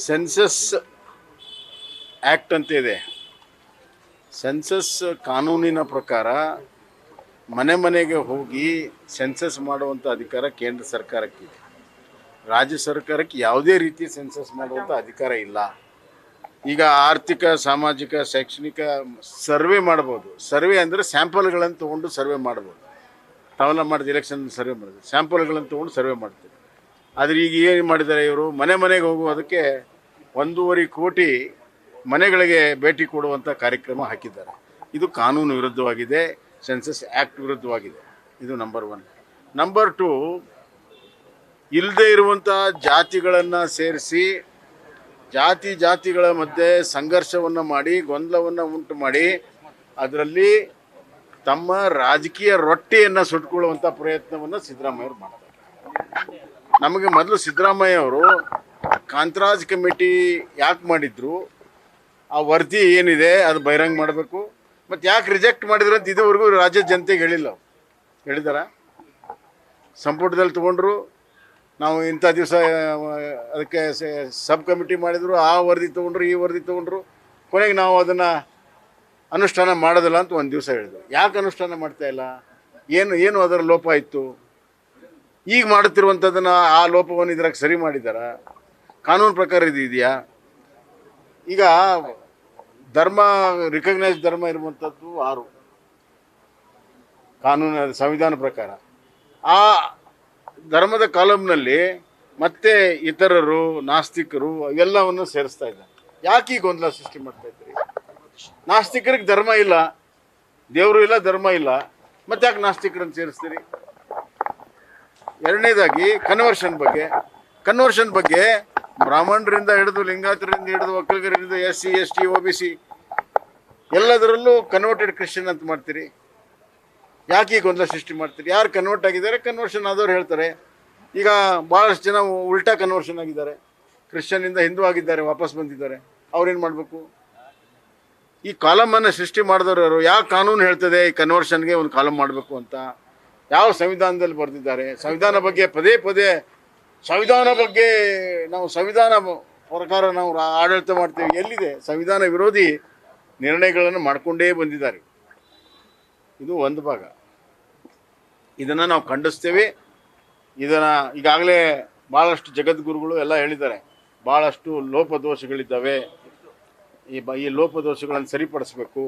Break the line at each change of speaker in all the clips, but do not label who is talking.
Census act ಅಂತ ಇದೆ. Census ಕಾನೂನಿನ ಪ್ರಕಾರ ಮನೆ ಮನೆಗೆ ಹೋಗಿ ಸೆನ್ಸಸ್ ಮಾಡುವಂಥ ಅಧಿಕಾರ ಕೇಂದ್ರ ಸರ್ಕಾರಕ್ಕಿದೆ. ರಾಜ್ಯ ಸರ್ಕಾರಕ್ಕೆ ಯಾವುದೇ ರೀತಿ ಸೆನ್ಸಸ್ ಮಾಡುವಂಥ ಅಧಿಕಾರ ಇಲ್ಲ. ಈಗ ಆರ್ಥಿಕ, ಸಾಮಾಜಿಕ, ಶೈಕ್ಷಣಿಕ ಸರ್ವೆ ಮಾಡ್ಬೋದು. ಸರ್ವೆ ಅಂದರೆ ಸ್ಯಾಂಪಲ್ಗಳನ್ನು ತೊಗೊಂಡು ಸರ್ವೆ ಮಾಡ್ಬೋದು. ತಾವೆಲ್ಲ ಮಾಡಿದ ಎಲೆಕ್ಷನ್ ಸರ್ವೆ ಮಾಡಿದ್ರು, ಸ್ಯಾಂಪಲ್ಗಳನ್ನು ತೊಗೊಂಡು ಸರ್ವೆ ಮಾಡ್ತೀವಿ. ಆದರೆ ಈಗ ಏನು ಮಾಡಿದ್ದಾರೆ ಇವರು, ಮನೆ ಮನೆಗೆ ಹೋಗುವುದಕ್ಕೆ 1.5 ಕೋಟಿ ಮನೆಗಳಿಗೆ ಭೇಟಿ ಕೊಡುವಂಥ ಕಾರ್ಯಕ್ರಮ ಹಾಕಿದ್ದಾರೆ. ಇದು ಕಾನೂನು ವಿರುದ್ಧವಾಗಿದೆ, ಸೆನ್ಸಸ್ ಆ್ಯಕ್ಟ್ ವಿರುದ್ಧವಾಗಿದೆ. ಇದು ನಂಬರ್ 1. ನಂಬರ್ 2, ಇಲ್ಲದೇ ಇರುವಂಥ ಜಾತಿಗಳನ್ನು ಸೇರಿಸಿ ಜಾತಿಗಳ ಮಧ್ಯೆ ಸಂಘರ್ಷವನ್ನು ಮಾಡಿ, ಗೊಂದಲವನ್ನು ಉಂಟು ಮಾಡಿ, ಅದರಲ್ಲಿ ತಮ್ಮ ರಾಜಕೀಯ ರೊಟ್ಟಿಯನ್ನು ಸುಟ್ಕೊಳ್ಳುವಂಥ ಪ್ರಯತ್ನವನ್ನು ಸಿದ್ದರಾಮಯ್ಯವರು ಮಾಡ್ತಾರೆ. ನಮಗೆ ಮೊದಲು ಸಿದ್ದರಾಮಯ್ಯವರು ಕಾಂತರಾಜ್ ಕಮಿಟಿ ಯಾಕೆ ಮಾಡಿದ್ರು, ಆ ವರದಿ ಏನಿದೆ ಅದು ಬಹಿರಂಗ ಮಾಡಬೇಕು. ಮತ್ತು ಯಾಕೆ ರಿಜೆಕ್ಟ್ ಮಾಡಿದ್ರು ಅಂತ ಇದುವರೆಗೂ ರಾಜ್ಯದ ಜನತೆಗೆ ಹೇಳಿಲ್ಲ. ಹೇಳಿದಾರ? ಸಂಪುಟದಲ್ಲಿ ತೊಗೊಂಡ್ರು, ನಾವು ಇಂಥ ದಿವಸ ಅದಕ್ಕೆ ಸಬ್ ಕಮಿಟಿ ಮಾಡಿದರು, ಆ ವರದಿ ತೊಗೊಂಡ್ರು, ಈ ವರದಿ ತೊಗೊಂಡ್ರು, ಕೊನೆಗೆ ನಾವು ಅದನ್ನು ಅನುಷ್ಠಾನ ಮಾಡೋದಿಲ್ಲ ಅಂತ ಒಂದು ದಿವಸ ಹೇಳಿದ್ರು. ಯಾಕೆ ಅನುಷ್ಠಾನ ಮಾಡ್ತಾಯಿಲ್ಲ? ಏನು ಅದರ ಲೋಪ ಇತ್ತು? ಈಗ ಮಾಡುತ್ತಿರುವಂಥದ್ದನ್ನು, ಆ ಲೋಪವನ್ನು ಇದ್ರಾಗ ಸರಿ ಮಾಡಿದಾರ? ಕಾನೂನು ಪ್ರಕಾರ ಇದು ಇದೆಯಾ? ಈಗ ಧರ್ಮ, ರಿಕಗ್ನೈಸ್ ಧರ್ಮ ಇರುವಂಥದ್ದು 6 ಕಾನೂನು, ಸಂವಿಧಾನ ಪ್ರಕಾರ. ಆ ಧರ್ಮದ ಕಾಲಮ್ನಲ್ಲಿ ಮತ್ತೆ ಇತರರು, ನಾಸ್ತಿಕರು ಇವೆಲ್ಲವನ್ನು ಸೇರಿಸ್ತಾ ಇದ್ದಾರೆ. ಯಾಕೆ ಈ ಗೊಂದಲ ಸೃಷ್ಟಿ ಮಾಡ್ತಾ ಇದ್ದೀರಿ? ನಾಸ್ತಿಕರಿಗೆ ಧರ್ಮ ಇಲ್ಲ, ದೇವರು ಇಲ್ಲ, ಧರ್ಮ ಇಲ್ಲ, ಮತ್ತೆ ಯಾಕೆ ನಾಸ್ತಿಕರನ್ನು ಸೇರಿಸ್ತೀರಿ? ಎರಡನೇದಾಗಿ ಕನ್ವರ್ಷನ್ ಬಗ್ಗೆ ಬ್ರಾಹ್ಮಣರಿಂದ ಹಿಡಿದು, ಲಿಂಗಾಯತರಿಂದ ಹಿಡಿದು, ಒಕ್ಕಲಿಗರಿಂದ, SC ST OBC ಎಲ್ಲದರಲ್ಲೂ ಕನ್ವರ್ಟೆಡ್ ಕ್ರಿಶ್ಚಿಯನ್ ಅಂತ ಮಾಡ್ತೀರಿ. ಯಾಕೆ ಈ ಗೊಂದಲ ಸೃಷ್ಟಿ ಮಾಡ್ತೀರಿ? ಯಾರು ಕನ್ವರ್ಟ್ ಆಗಿದ್ದಾರೆ, ಕನ್ವರ್ಷನ್ ಆದವ್ರು ಹೇಳ್ತಾರೆ. ಈಗ ಭಾಳಷ್ಟು ಜನ ಉಲ್ಟಾ ಕನ್ವರ್ಷನ್ ಆಗಿದ್ದಾರೆ, ಕ್ರಿಶ್ಚಿಯನ್ನಿಂದ ಹಿಂದೂ ಆಗಿದ್ದಾರೆ, ವಾಪಸ್ ಬಂದಿದ್ದಾರೆ. ಅವ್ರೇನು ಮಾಡಬೇಕು? ಈ ಕಾಲಮನ್ನು ಸೃಷ್ಟಿ ಮಾಡಿದವರು ಯಾರು? ಯಾವ ಕಾನೂನು ಹೇಳ್ತದೆ ಈ ಕನ್ವರ್ಷನ್ಗೆ ಒಂದು ಕಾಲಮ್ ಮಾಡಬೇಕು ಅಂತ? ಯಾವ ಸಂವಿಧಾನದಲ್ಲಿ ಬರೆದಿದ್ದಾರೆ? ಸಂವಿಧಾನ ಬಗ್ಗೆ ಪದೇ ಸಂವಿಧಾನ ಬಗ್ಗೆ ನಾವು ಸಂವಿಧಾನ ಪ್ರಕಾರ ನಾವು ಆಡಳಿತ ಮಾಡ್ತೇವೆ. ಎಲ್ಲಿದೆ? ಸಂವಿಧಾನ ವಿರೋಧಿ ನಿರ್ಣಯಗಳನ್ನು ಮಾಡಿಕೊಂಡೇ ಬಂದಿದ್ದಾರೆ. ಇದು ಒಂದು ಭಾಗ. ಇದನ್ನು ನಾವು ಖಂಡಿಸ್ತೇವೆ. ಇದನ್ನು ಈಗಾಗಲೇ ಭಾಳಷ್ಟು ಜಗದ್ಗುರುಗಳು ಎಲ್ಲ ಹೇಳಿದ್ದಾರೆ, ಭಾಳಷ್ಟು ಲೋಪದೋಷಗಳಿದ್ದಾವೆ, ಈ ಲೋಪದೋಷಗಳನ್ನು ಸರಿಪಡಿಸಬೇಕು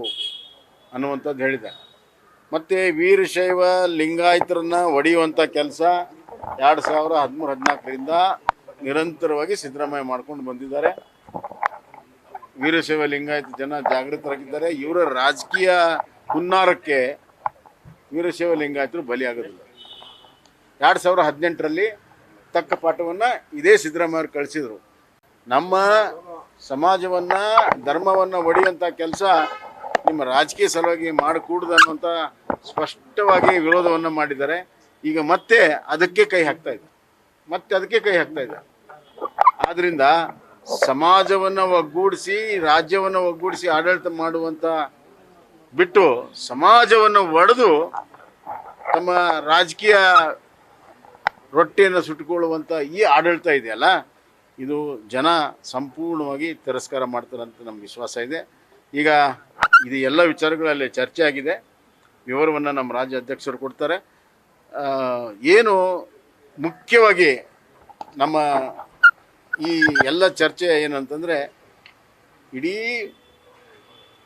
ಅನ್ನುವಂಥದ್ದು ಹೇಳಿದ್ದಾರೆ. ಮತ್ತು ವೀರಶೈವ ಲಿಂಗಾಯತರನ್ನು ಒಡೆಯುವಂಥ ಕೆಲಸ 2013-14ರಿಂದ ನಿರಂತರವಾಗಿ ಸಿದ್ದರಾಮಯ್ಯ ಮಾಡ್ಕೊಂಡು ಬಂದಿದ್ದಾರೆ. ವೀರಶೈವ ಲಿಂಗಾಯತ ಜನ ಜಾಗೃತರಾಗಿದ್ದಾರೆ. ಇವರ ರಾಜಕೀಯ ಹುನ್ನಾರಕ್ಕೆ ವೀರಶೈವ ಲಿಂಗಾಯತರು ಬಲಿಯಾಗೋದಿಲ್ಲ. 2018ರಲ್ಲಿ ತಕ್ಕ ಪಾಠವನ್ನು ಇದೇ ಸಿದ್ದರಾಮಯ್ಯವ್ರು ಕಳಿಸಿದರು. ನಮ್ಮ ಸಮಾಜವನ್ನು, ಧರ್ಮವನ್ನು ಒಡೆಯುವಂಥ ಕೆಲಸ ನಿಮ್ಮ ರಾಜಕೀಯ ಸಲುವಾಗಿ ಮಾಡಕೂಡದು ಅನ್ನುವಂಥ ಸ್ಪಷ್ಟವಾಗಿ ವಿರೋಧವನ್ನು ಮಾಡಿದ್ದಾರೆ. ಈಗ ಮತ್ತೆ ಅದಕ್ಕೆ ಕೈ ಹಾಕ್ತಾ ಇದ್ದಾರೆ. ಆದ್ದರಿಂದ ಸಮಾಜವನ್ನು ಒಗ್ಗೂಡಿಸಿ, ರಾಜ್ಯವನ್ನು ಒಗ್ಗೂಡಿಸಿ ಆಡಳಿತ ಮಾಡುವಂಥ ಬಿಟ್ಟು ಸಮಾಜವನ್ನು ಒಡೆದು ತಮ್ಮ ರಾಜಕೀಯ ರೊಟ್ಟಿಯನ್ನು ಸುಟ್ಟುಕೊಳ್ಳುವಂಥ ಈ ಆಡಳಿತ ಇದೆಯಲ್ಲ, ಇದು ಜನ ಸಂಪೂರ್ಣವಾಗಿ ತಿರಸ್ಕಾರ ಮಾಡ್ತಾರಂತ ನಮ್ಗೆ ವಿಶ್ವಾಸ ಇದೆ. ಈಗ ಇದು ಎಲ್ಲ ವಿಚಾರಗಳಲ್ಲಿ ಚರ್ಚೆ ಆಗಿದೆ. ವಿವರವನ್ನು ನಮ್ಮ ರಾಜ್ಯ ಅಧ್ಯಕ್ಷರು ಕೊಡ್ತಾರೆ. ಏನು ಮುಖ್ಯವಾಗಿ ನಮ್ಮ ಈ ಎಲ್ಲ ಚರ್ಚೆ ಏನಂತಂದರೆ, ಇಡೀ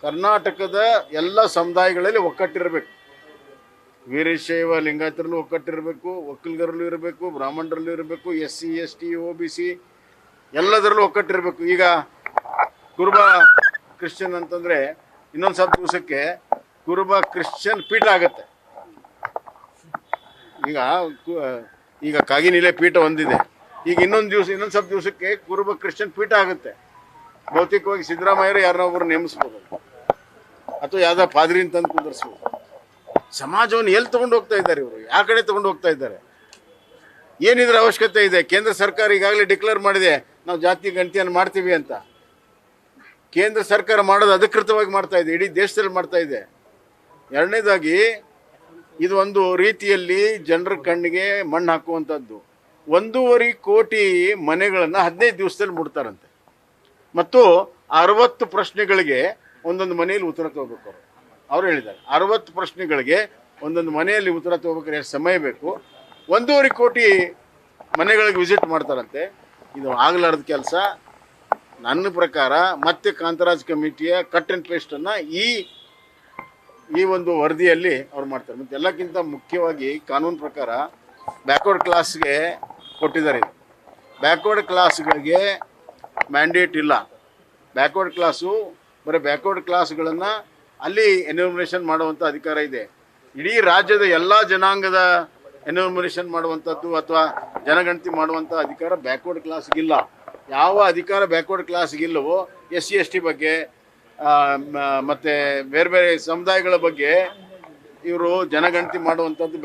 ಕರ್ನಾಟಕದ ಎಲ್ಲ ಸಮುದಾಯಗಳಲ್ಲಿ ಒಕ್ಕಟ್ಟಿರಬೇಕು. ವೀರಶೈವ ಲಿಂಗಾಯತರಲ್ಲೂ ಒಕ್ಕಟ್ಟಿರಬೇಕು, ಒಕ್ಕಲಿಗರಲ್ಲೂ ಇರಬೇಕು, ಬ್ರಾಹ್ಮಣರಲ್ಲೂ ಇರಬೇಕು, SC ST OBC ಎಲ್ಲದರಲ್ಲೂ ಒಕ್ಕಟ್ಟಿರಬೇಕು. ಈಗ ಕುರುಬ ಕ್ರಿಶ್ಚಿಯನ್ ಅಂತಂದರೆ ಇನ್ನೊಂದು ಸ್ವಲ್ಪ ದಿವಸಕ್ಕೆ ಕುರುಬ ಕ್ರಿಶ್ಚಿಯನ್ ಪೀಠ ಆಗುತ್ತೆ. ಈಗ ಕಾಗಿನೆಲೆ ಪೀಠ ಹೊಂದಿದೆ. ಈಗ ಇನ್ನೊಂದು ಸ್ವಲ್ಪ ದಿವಸಕ್ಕೆ ಕುರುಬ ಕ್ರಿಶ್ಚಿಯನ್ ಪೀಠ ಆಗುತ್ತೆ. ಭೌತಿಕವಾಗಿ ಸಿದ್ದರಾಮಯ್ಯರು ಯಾರನ್ನೊಬ್ಬರು ನೇಮಿಸ್ಬೋದು, ಅಥವಾ ಯಾವುದೋ ಪಾದ್ರಿ ಅಂತಂದು ಕುಂದರ್ಸ್ಬೋದು. ಸಮಾಜವನ್ನು ಎಲ್ಲಿ ತೊಗೊಂಡು ಹೋಗ್ತಾ ಇದ್ದಾರೆ ಇವರು? ಯಾವ ಕಡೆ ತೊಗೊಂಡು ಹೋಗ್ತಾ ಇದ್ದಾರೆ? ಏನಿದ್ರ ಅವಶ್ಯಕತೆ ಇದೆ? ಕೇಂದ್ರ ಸರ್ಕಾರ ಈಗಾಗಲೇ ಡಿಕ್ಲೇರ್ ಮಾಡಿದೆ, ನಾವು ಜಾತಿ ಗಣತಿಯನ್ನು ಮಾಡ್ತೀವಿ ಅಂತ. ಕೇಂದ್ರ ಸರ್ಕಾರ ಮಾಡೋದು ಅಧಿಕೃತವಾಗಿ ಮಾಡ್ತಾ ಇದೆ, ಇಡೀ ದೇಶದಲ್ಲಿ ಮಾಡ್ತಾ ಇದೆ. ಎರಡನೇದಾಗಿ ಇದು ಒಂದು ರೀತಿಯಲ್ಲಿ ಜನರ ಕಣ್ಣಿಗೆ ಮಣ್ಣು ಹಾಕುವಂಥದ್ದು. 1.5 ಕೋಟಿ ಮನೆಗಳನ್ನು 15 ದಿವಸದಲ್ಲಿ ಮುಡ್ತಾರಂತೆ. ಮತ್ತು 60 ಪ್ರಶ್ನೆಗಳಿಗೆ ಒಂದೊಂದು ಮನೆಯಲ್ಲಿ ಉತ್ತರ ತಗೋಬೇಕು. ಅವರು ಹೇಳಿದ್ದಾರೆ 60 ಪ್ರಶ್ನೆಗಳಿಗೆ ಒಂದೊಂದು ಮನೆಯಲ್ಲಿ ಉತ್ತರ ತಗೋಬೇಕಾದ್ರೆ ಎಷ್ಟು ಸಮಯ ಬೇಕು, 1.5 ಕೋಟಿ ಮನೆಗಳಿಗೆ ವಿಸಿಟ್ ಮಾಡ್ತಾರಂತೆ. ಇದು ಆಗಲಾರ್ದ ಕೆಲಸ. ನನ್ನ ಪ್ರಕಾರ ಮತ್ತೆ ಕಾಂತರಾಜ್ ಕಮಿಟಿಯ ಕಟ್ ಆ್ಯಂಡ್ ಪೇಸ್ಟನ್ನು ಈ ಒಂದು ವರದಿಯಲ್ಲಿ ಅವ್ರು ಮಾಡ್ತಾರೆ. ಮತ್ತು ಎಲ್ಲಕ್ಕಿಂತ ಮುಖ್ಯವಾಗಿ ಕಾನೂನು ಪ್ರಕಾರ ಬ್ಯಾಕ್ವರ್ಡ್ ಕ್ಲಾಸ್ಗೆ ಕೊಟ್ಟಿದ್ದಾರೆ. ಬ್ಯಾಕ್ವರ್ಡ್ ಕ್ಲಾಸ್ಗಳಿಗೆ ಮ್ಯಾಂಡೇಟ್ ಇಲ್ಲ. ಬ್ಯಾಕ್ವರ್ಡ್ ಕ್ಲಾಸು ಬರೀ ಬ್ಯಾಕ್ವರ್ಡ್ ಕ್ಲಾಸ್ಗಳನ್ನು ಅಲ್ಲಿ ಎನ್ಯೂಮರೇಷನ್ ಮಾಡುವಂಥ ಅಧಿಕಾರ ಇದೆ. ಇಡೀ ರಾಜ್ಯದ ಎಲ್ಲ ಜನಾಂಗದ ಎನ್ಯೂಮರೇಷನ್ ಮಾಡುವಂಥದ್ದು ಅಥವಾ ಜನಗಣತಿ ಮಾಡುವಂಥ ಅಧಿಕಾರ ಬ್ಯಾಕ್ವರ್ಡ್ ಕ್ಲಾಸ್ಗಿಲ್ಲ. ಯಾವ ಅಧಿಕಾರ ಬ್ಯಾಕ್ವರ್ಡ್ ಕ್ಲಾಸ್ಗಿಲ್ಲವೋ SC ST ಬಗ್ಗೆ ಮತ್ತು ಬೇರೆ ಬೇರೆ ಸಮುದಾಯಗಳ ಬಗ್ಗೆ ಇವರು ಜನಗಣತಿ ಮಾಡುವಂಥದ್ದು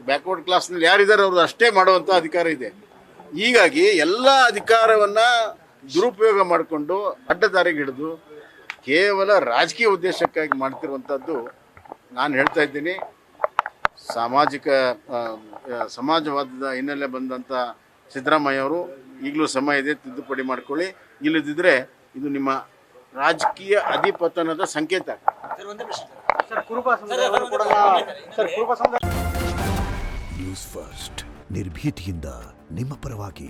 ಬ್ಯಾಕ್ವರ್ಡ್ ಕ್ಲಾಸ್ನಲ್ಲಿ ಯಾರಿದ್ದಾರೆ ಅವ್ರದ್ದು ಅಷ್ಟೇ ಮಾಡುವಂಥ ಅಧಿಕಾರ ಇದೆ. ಹೀಗಾಗಿ ಎಲ್ಲ ಅಧಿಕಾರವನ್ನು ದುರುಪಯೋಗ ಮಾಡಿಕೊಂಡು ಅಡ್ಡದಾರಿಗೆ ಹಿಡಿದು ಕೇವಲ ರಾಜಕೀಯ ಉದ್ದೇಶಕ್ಕಾಗಿ ಮಾಡ್ತಿರುವಂಥದ್ದು ನಾನು ಹೇಳ್ತಾ ಇದ್ದೀನಿ. ಸಮಾಜವಾದದ ಹಿನ್ನೆಲೆ ಬಂದಂಥ ಸಿದ್ದರಾಮಯ್ಯ ಅವರು ಈಗಲೂ ಸಮಯ ಇದೆ, ತಿದ್ದುಪಡಿ ಮಾಡ್ಕೊಳ್ಳಿ. ಇಲ್ಲದಿದ್ದರೆ ಇದು ನಿಮ್ಮ ರಾಜಕೀಯ ಅಧಿಪತನದ ಸಂಕೇತ.
ನ್ಯೂಸ್ ಫಸ್ಟ್ ನಿರ್ಭೀತಿಯಿಂದ ನಿಮ್ಮ ಪರವಾಗಿ.